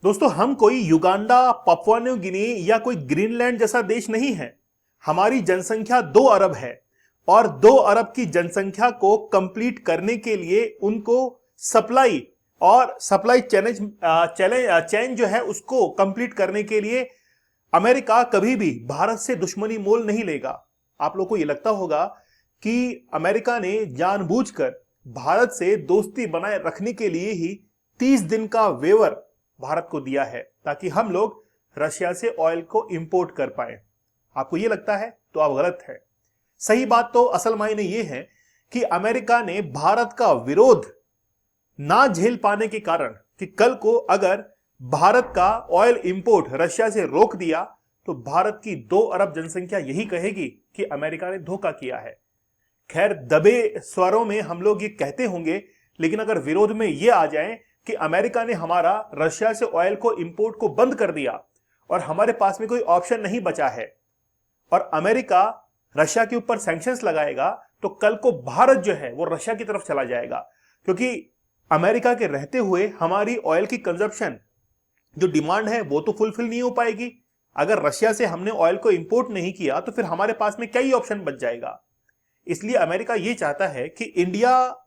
दोस्तों, हम कोई युगांडा, पापुआ न्यू गिनी या कोई ग्रीनलैंड जैसा देश नहीं है। हमारी जनसंख्या 2 अरब है और 2 अरब की जनसंख्या को कंप्लीट करने के लिए उनको सप्लाई चेन जो है उसको कंप्लीट करने के लिए अमेरिका कभी भी भारत से दुश्मनी मोल नहीं लेगा। आप लोग को यह लगता होगा कि अमेरिका ने जानबूझकर भारत से दोस्ती बनाए रखने के लिए ही 30 दिन का वेवर भारत को दिया है ताकि हम लोग रशिया से ऑयल को इंपोर्ट कर पाए। आपको यह लगता है तो आप गलत है। सही बात तो असल मायने यह है कि अमेरिका ने भारत का विरोध ना झेल पाने के कारण कि कल को अगर भारत का ऑयल इंपोर्ट रशिया से रोक दिया तो भारत की 2 अरब जनसंख्या यही कहेगी कि अमेरिका ने धोखा किया है। खैर, दबे स्वरों में हम लोग ये कहते होंगे, लेकिन अगर विरोध में ये आ जाए कि अमेरिका ने हमारा रशिया से ऑयल को इंपोर्ट को बंद कर दिया और हमारे पास में कोई ऑप्शन नहीं बचा है और अमेरिका रशिया के ऊपर सैंक्शंस लगाएगा, तो कल को भारत जो है वो रशिया की तरफ चला जाएगा, क्योंकि अमेरिका के रहते हुए हमारी ऑयल की कंजप्शन जो डिमांड है वो तो फुलफिल नहीं हो पाएगी। अगर रशिया से हमने ऑयल को इंपोर्ट नहीं किया तो फिर हमारे पास में क्या ही ऑप्शन बच जाएगा। इसलिए अमेरिका ये चाहता है कि इंडिया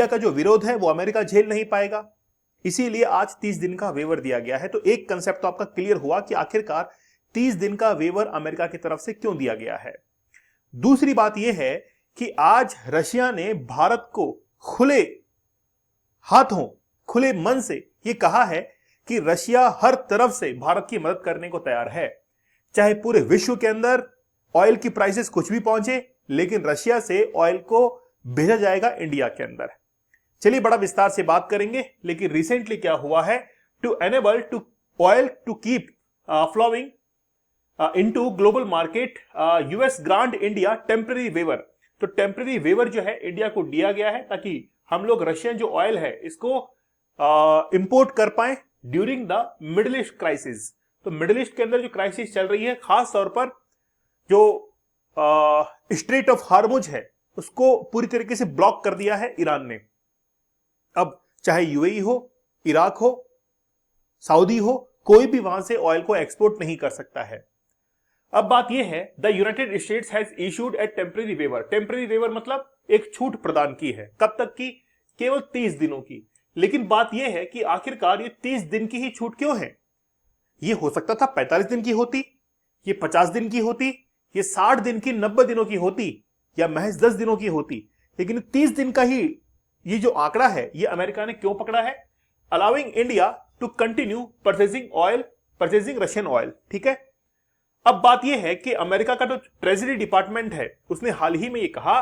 का जो विरोध है वो अमेरिका झेल नहीं पाएगा। इसीलिए आज 30 दिन का वेवर दिया गया है। तो एक कंसेप्ट तो आपका क्लियर हुआ कि आखिरकार 30 दिन का वेवर अमेरिका की तरफ से क्यों दिया गया है। दूसरी बात यह है कि आज रशिया ने भारत को खुले हाथों, खुले मन से यह कहा है कि रशिया हर तरफ से भारत की मदद करने को तैयार है। चाहे पूरे विश्व के अंदर ऑयल की प्राइसेस कुछ भी पहुंचे, लेकिन रशिया से ऑयल को भेजा जाएगा इंडिया के अंदर। चलिए बड़ा विस्तार से बात करेंगे, लेकिन रिसेंटली क्या हुआ है, to enable to oil to keep flowing into global market, US grant India temporary waiver. तो टेम्पररी वेवर जो है इंडिया को दिया गया है ताकि हम लोग रशियन जो ऑयल है इसको इंपोर्ट कर पाए during the middle east crisis. तो मिडिल ईस्ट के अंदर जो क्राइसिस चल रही है, खास तौर पर जो स्ट्रेट ऑफ हार्मुज है उसको पूरी तरीके से ब्लॉक कर दिया है ईरान ने। अब चाहे यूएई हो, इराक हो, सऊदी हो, कोई भी वहां से ऑयल को एक्सपोर्ट नहीं कर सकता है। अब बात यह है, the United States has issued a temporary waiver. Temporary waiver मतलब एक छूट प्रदान की है। कब तक की? केवल 30 दिनों की। लेकिन बात यह है कि आखिरकार ये 30 दिन की ही छूट क्यों है? ये हो सकता था 45 दिन की होती, ये 50 दिन की होती, ये 60 दिन की, 90 दिनों की होती, या महज 10 दिनों की होती। लेकिन 30 दिन का ही ये जो आंकड़ा है ये अमेरिका ने क्यों पकड़ा है? Allowing India to continue purchasing Russian oil. ठीक है। अब बात यह है कि अमेरिका का जो ट्रेजरी डिपार्टमेंट है उसने हाल ही में ये कहा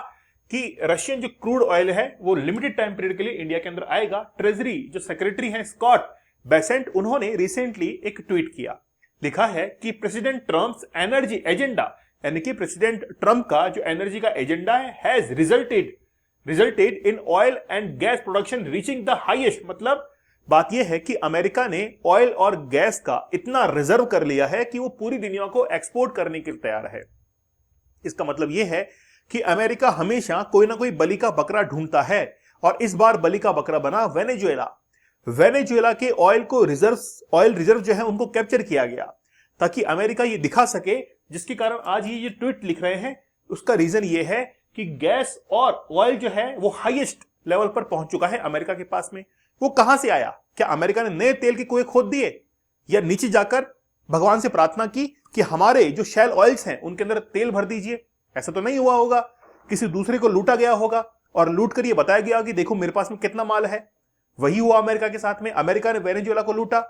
कि रशियन जो क्रूड ऑयल है वो लिमिटेड टाइम पीरियड के लिए इंडिया के अंदर आएगा। ट्रेजरी जो सेक्रेटरी हैं स्कॉट बेसेंट, उन्होंने रिसेंटली एक ट्वीट किया, लिखा है कि प्रेसिडेंट ट्रम्प्स एनर्जी एजेंडा, यानी कि प्रेसिडेंट ट्रंप का जो एनर्जी का एजेंडा है, has resulted in oil and gas production reaching the highest. मतलब बात यह है कि अमेरिका ने ऑयल और गैस का इतना रिजर्व कर लिया है कि वो पूरी दुनिया को एक्सपोर्ट करने के लिए तैयार है। इसका मतलब यह है कि अमेरिका हमेशा कोई ना कोई बलि का बकरा ढूंढता है और इस बार बलि का बकरा बना वेनेजुएला के ऑयल रिजर्व जो है उनको कैप्चर किया गया ताकि अमेरिका ये दिखा सके, जिसके कारण आज ये ट्वीट लिख रहे हैं। उसका रीजन ये है कि गैस और ऑयल जो है वो हाईएस्ट लेवल पर पहुंच चुका है अमेरिका के पास में। वो कहां से आया? क्या अमेरिका ने नए तेल के कुएं खोद दिए या नीचे जाकर भगवान से प्रार्थना की कि हमारे जो शैल ऑयल्स हैं उनके अंदर तेल भर दीजिए? ऐसा तो नहीं हुआ होगा। किसी दूसरे को लूटा गया होगा और लूट कर ये बताया गया कि देखो मेरे पास में कितना माल है। वही हुआ अमेरिका के साथ में। अमेरिका ने वेनेजुएला को लूटा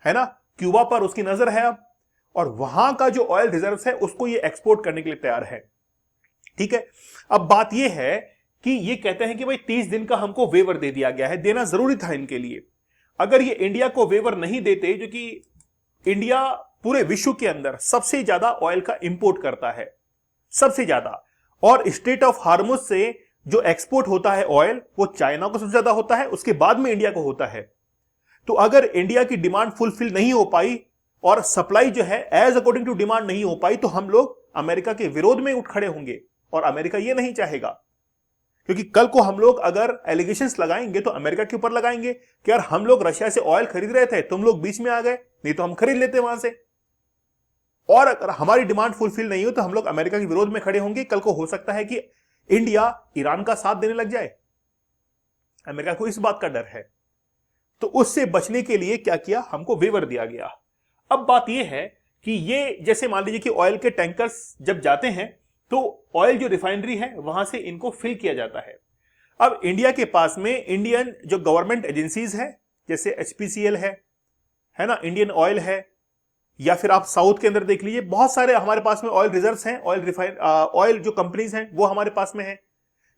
है ना, क्यूबा पर उसकी नजर है अब, और वहां का जो ऑयल रिजर्व है उसको ये एक्सपोर्ट करने के लिए तैयार है। ठीक है। अब बात ये है कि ये कहते हैं कि भाई 30 दिन का हमको वेवर दे दिया गया है। देना जरूरी था इनके लिए। अगर ये इंडिया को वेवर नहीं देते, जो कि इंडिया पूरे विश्व के अंदर सबसे ज्यादा ऑयल का इंपोर्ट करता है, सबसे ज्यादा, और स्ट्रेट ऑफ हार्मुज से जो एक्सपोर्ट होता है ऑयल वो चाइना को सबसे ज्यादा होता है, उसके बाद में इंडिया को होता है। तो अगर इंडिया की डिमांड फुलफिल नहीं हो पाई और सप्लाई जो है एज अकॉर्डिंग टू डिमांड नहीं हो पाई, तो हम लोग अमेरिका के विरोध में उठ खड़े होंगे और अमेरिका ये नहीं चाहेगा, क्योंकि कल को हम लोग अगर एलिगेशंस लगाएंगे तो अमेरिका के ऊपर लगाएंगे कि यार हम लोग रशिया से ऑयल खरीद रहे थे, तुम लोग बीच में आ गए, नहीं तो हम खरीद लेते वहां से। और अगर हमारी डिमांड फुलफिल नहीं हो तो हम लोग अमेरिका के विरोध में खड़े होंगे। कल को हो सकता है कि इंडिया ईरान का साथ देने लग जाए। अमेरिका को इस बात का डर है। तो उससे बचने के लिए क्या किया, हमको वेवर दिया गया। अब बात यह है कि ये जैसे मान लीजिए कि ऑयल के टैंकर्स जब जाते हैं तो ऑयल जो रिफाइनरी है वहां से इनको फिल किया जाता है। अब इंडिया के पास में इंडियन जो गवर्नमेंट एजेंसीज है, जैसे एचपीसीएल है ना, इंडियन ऑयल है, या फिर आप साउथ के अंदर देख लीजिए, बहुत सारे हमारे पास में ऑयल रिजर्व्स हैं, ऑयल जो कंपनीज हैं वो हमारे पास में है।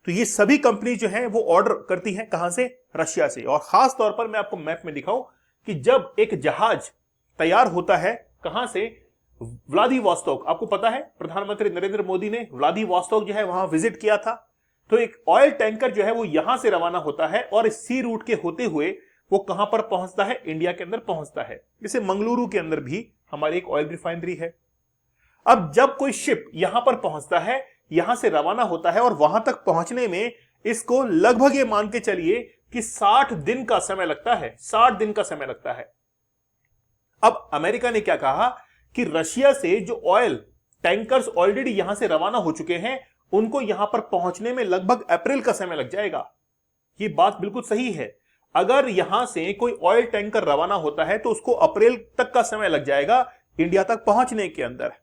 तो ये सभी कंपनी जो है वो ऑर्डर करती हैं कहां से, रशिया से। और खास तौर पर मैं आपको मैप में दिखाऊं कि जब एक जहाज तैयार होता है कहां से, व्लादिवोस्तोक, आपको पता है प्रधानमंत्री नरेंद्र मोदी ने व्लादिवोस्तोक जो है वहां विजिट किया था। तो एक ऑयल टैंकर जो है वो यहां से रवाना होता है और इस सी रूट के होते हुए वो कहां पर पहुंचता है, इंडिया के अंदर पहुंचता है। जैसे मंगलुरु के अंदर भी हमारी एक ऑयल रिफाइनरी है। अब जब कोई शिप यहां पर पहुंचता है, यहां से रवाना होता है और वहां तक पहुंचने में इसको लगभग ये मान के चलिए कि 60 दिन का समय लगता है, 60 दिन का समय लगता है। अब अमेरिका ने क्या कहा कि रशिया से जो ऑयल टैंकर्स ऑलरेडी यहां से रवाना हो चुके हैं उनको यहां पर पहुंचने में लगभग अप्रैल का समय लग जाएगा। ये बात बिल्कुल सही है। अगर यहां से कोई ऑयल टैंकर रवाना होता है तो उसको अप्रैल तक का समय लग जाएगा इंडिया तक पहुंचने के अंदर।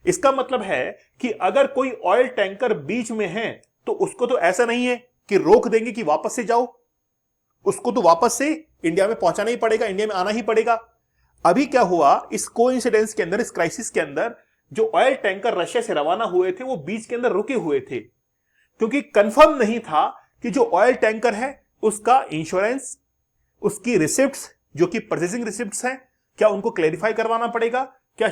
इसका मतलब है कि अगर कोई ऑयल टैंकर बीच में है तो उसको तो ऐसा नहीं है कि रोक देंगे कि वापस से जाओ, उसको तो वापस से इंडिया में पहुंचाना ही पड़ेगा, इंडिया में आना ही पड़ेगा। अभी क्या हुआ, इस कोइंसिडेंस के अंदर, इस क्राइसिस के अंदर, जो ऑयल टैंकर रशिया से रवाना हुए थे वो बीच के अंदर रुके हुए थे, क्योंकि कंफर्म नहीं था कि जो ऑयल टैंकर है उसका इंश्योरेंस, उसकी रिसिप्ट्स जो कि परचेसिंग रिसिप्ट्स हैं, क्या उनको क्लैरिफाई करवाना पड़ेगा, क्या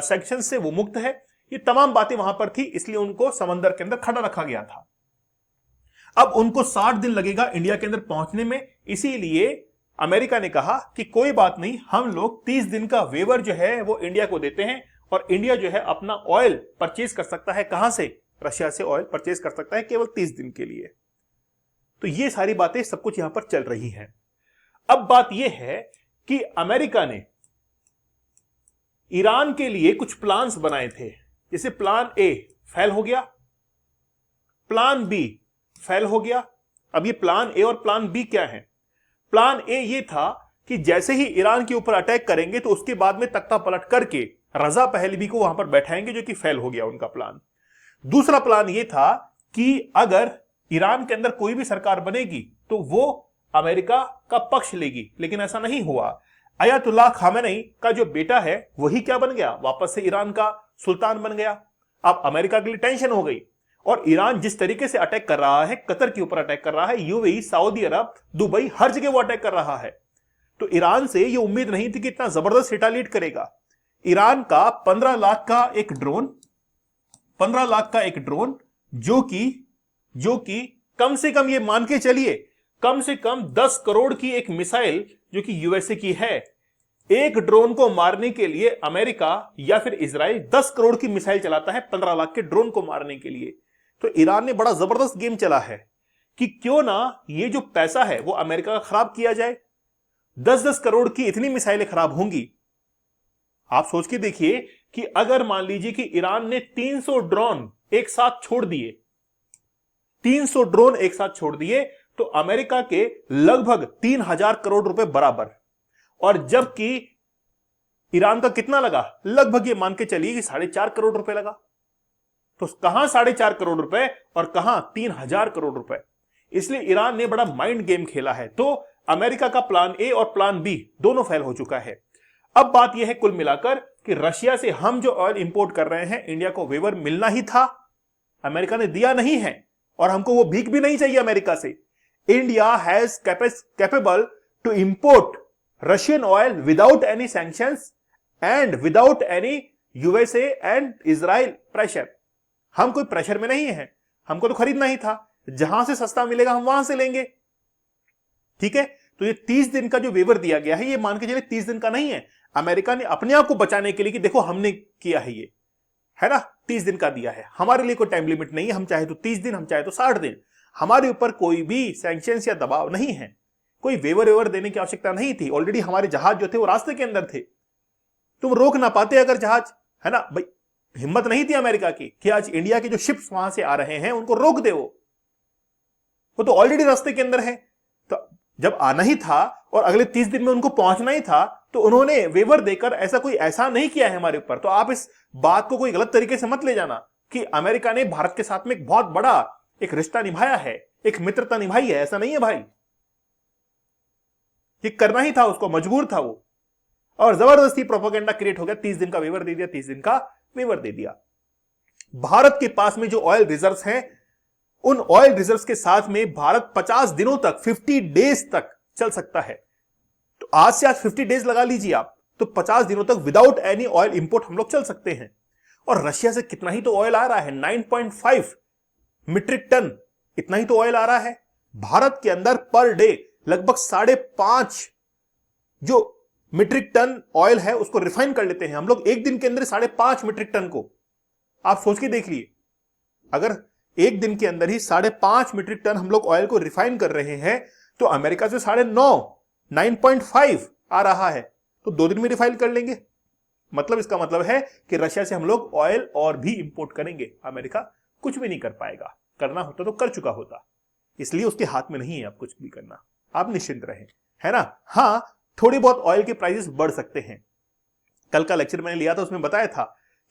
सैंक्शन से वो मुक्त है। ये तमाम बातें वहां पर थी, इसलिए उनको समंदर के अंदर खड़ा रखा गया था। अब उनको 60 दिन लगेगा इंडिया के अंदर पहुंचने में, इसीलिए अमेरिका ने कहा कि कोई बात नहीं, हम लोग 30 दिन का वेवर जो है वो इंडिया को देते हैं और इंडिया जो है अपना ऑयल परचेज कर सकता है। कहां से, रशिया से ऑयल परचेज कर सकता है केवल 30 दिन के लिए। तो ये सारी बातें सब कुछ यहां पर चल रही हैं। अब बात यह है कि अमेरिका ने ईरान के लिए कुछ प्लान्स बनाए थे। जैसे प्लान ए फेल हो गया, प्लान बी फेल हो गया। अब ये प्लान ए और प्लान बी क्या है? प्लान ए ये था कि जैसे ही ईरान के ऊपर अटैक करेंगे तो उसके बाद में तख्ता पलट करके रजा पहलवी को वहां पर बैठाएंगे, जो कि फेल हो गया उनका प्लान। दूसरा प्लान ये था कि अगर ईरान के अंदर कोई भी सरकार बनेगी तो वो अमेरिका का पक्ष लेगी, लेकिन ऐसा नहीं हुआ। अयतुल्लाह खामेनी का जो बेटा है वही क्या बन गया, वापस से ईरान का सुल्तान बन गया। अब अमेरिका के लिए टेंशन हो गई और ईरान जिस तरीके से अटैक कर रहा है, कतर के ऊपर अटैक कर रहा है, यूएई, सऊदी अरब, दुबई, हर जगह वो अटैक कर रहा है। तो ईरान से ये उम्मीद नहीं थी कि इतना जबरदस्त रिटालिएट करेगा। ईरान का 15 लाख का एक ड्रोन, 15 लाख का एक ड्रोन जो कि कम से कम ये मान के चलिए कम से कम 10 करोड़ की एक मिसाइल जो कि यूएसए की है। एक ड्रोन को मारने के लिए अमेरिका या फिर इजराइल 10 करोड़ की मिसाइल चलाता है 15 लाख के ड्रोन को मारने के लिए। तो ईरान ने बड़ा जबरदस्त गेम चला है कि क्यों ना ये जो पैसा है वो अमेरिका का खराब किया जाए। 10-10 करोड़ की इतनी मिसाइलें खराब होंगी। आप सोच के देखिए कि अगर मान लीजिए कि ईरान ने 300 ड्रोन एक साथ छोड़ दिए, 300 ड्रोन एक साथ छोड़ दिए तो अमेरिका के लगभग 3000 करोड़ रुपए बराबर। और जबकि ईरान का कितना लगा, लगभग ये मान के चलिए कि 4.5 करोड़ रुपए लगा। तो कहां 4.5 करोड़ रुपए और कहां 3000 करोड़ रुपए। इसलिए ईरान ने बड़ा माइंड गेम खेला है। तो अमेरिका का प्लान ए और प्लान बी दोनों फेल हो चुका है। अब बात यह है कुल मिलाकर कि रशिया से हम जो ऑयल इंपोर्ट कर रहे हैं, इंडिया को वेवर मिलना ही था, अमेरिका ने दिया नहीं है और हमको वो भीख भी नहीं चाहिए अमेरिका से। India has capable to import Russian oil without any sanctions and without any USA and Israel pressure. हम कोई प्रेशर में नहीं है, हमको तो खरीदना ही था, जहां से सस्ता मिलेगा हम वहां से लेंगे। ठीक है, तो ये 30 दिन का जो वेवर दिया गया है, ये मान के चलिए 30 दिन का नहीं है। अमेरिका ने अपने आप को बचाने के लिए कि देखो हमने किया है, ये है ना, 30 दिन का दिया है, हमारे लिए कोई टाइम लिमिट नहीं है, हम चाहे तो 30 दिन, हम चाहे तो 60 दिन। हमारे ऊपर कोई भी सैंक्शंस या दबाव नहीं है, कोई वेवर देने की आवश्यकता नहीं थी। ऑलरेडी हमारे जहाज जो थे वो रास्ते के अंदर थे, तुम रोक ना पाते अगर जहाज, है ना भाई। हिम्मत नहीं थी अमेरिका की कि आज इंडिया के जो शिप्स वहां से आ रहे हैं उनको रोक दे। वो तो ऑलरेडी रास्ते के अंदर है। तो जब आना ही था और अगले 30 दिन में उनको पहुंचना ही था, तो उन्होंने वेवर देकर ऐसा कोई एहसान नहीं किया है हमारे ऊपर। तो आप इस बात को कोई गलत तरीके से मत ले जाना कि अमेरिका ने भारत के साथ में एक बहुत बड़ा एक रिश्ता निभाया है, एक मित्रता निभाई है। ऐसा नहीं है भाई, ये करना ही था उसको, मजबूर था वो, और जबरदस्ती प्रोपेगेंडा क्रिएट हो गया। 30 दिन का वेवर दे दिया, 30 दिन का वेवर दे दिया। भारत के पास में जो ऑयल रिजर्व्स हैं, उन ऑयल रिजर्व्स के साथ में भारत 50 दिनों तक, 50 डेज तक चल सकता है। तो आज से आज 50 डेज लगा लीजिए आप, तो 50 दिनों तक विदाउट एनी ऑयल इंपोर्ट हम लोग चल सकते हैं। और रशिया से कितना ही तो ऑयल आ रहा है, 9.5 मीट्रिक टन, इतना ही तो ऑयल आ रहा है। भारत के अंदर पर डे लगभग 5.5 जो मीट्रिक टन ऑयल है उसको रिफाइन कर लेते हैं हम लोग एक दिन के अंदर, 5.5 मीट्रिक टन को। आप सोच के देख लिए, अगर एक दिन के अंदर ही 5.5 मीट्रिक टन हम लोग ऑयल को रिफाइन कर रहे हैं, तो अमेरिका से 9.5 आ रहा है, तो 2 दिन में रिफाइन कर लेंगे। मतलब इसका मतलब है कि रशिया से हम लोग ऑयल और भी इंपोर्ट करेंगे, अमेरिका कुछ भी नहीं कर पाएगा। करना होता तो कर चुका होता, इसलिए उसके हाथ में नहीं है अब कुछ भी करना। आप निश्चिंत रहें, है ना। हां, थोड़ी बहुत ऑयल के प्राइसेस बढ़ सकते हैं। कल का लेक्चर मैंने लिया था, उसमें बताया था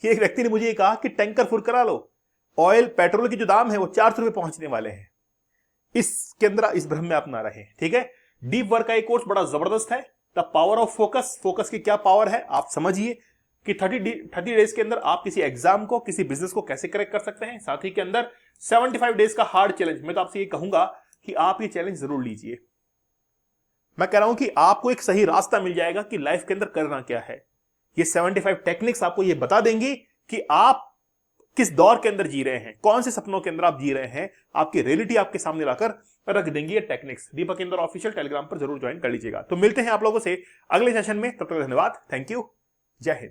कि एक व्यक्ति ने मुझे ये कहा कि टैंकर फुल करा लो, ऑयल पेट्रोल के जो दाम है वो 400 रुपए पहुंचने वाले हैं। इसके अंदर इस भ्रम में आप ना रहें, ठीक है। डीप वर्क का एक कोर्स बड़ा जबरदस्त है, the power of focus. Focus की क्या पावर है आप समझिए कि 30 डेज के अंदर आप किसी एग्जाम को, किसी बिजनेस को कैसे करेक्ट कर सकते हैं। साथ ही के अंदर 75 डेज का हार्ड चैलेंज। मैं तो आपसे ये कहूंगा कि आप ये चैलेंज जरूर लीजिए। मैं कह रहा हूं कि आपको एक सही रास्ता मिल जाएगा कि लाइफ के अंदर करना क्या है। ये 75 टेक्निक्स आपको ये बता देंगी कि आप किस दौर के अंदर जी रहे हैं, कौन से सपनों के अंदर आप जी रहे हैं। आपकी रियलिटी आपके सामने लाकर रख देंगी ये टेक्निक्स। दीपक इंदौर ऑफिशियल टेलीग्राम पर जरूर ज्वाइन कर लीजिएगा। तो मिलते हैं आप लोगों से अगले सेशन में, तब तक धन्यवाद, थैंक यू, जय हिंद।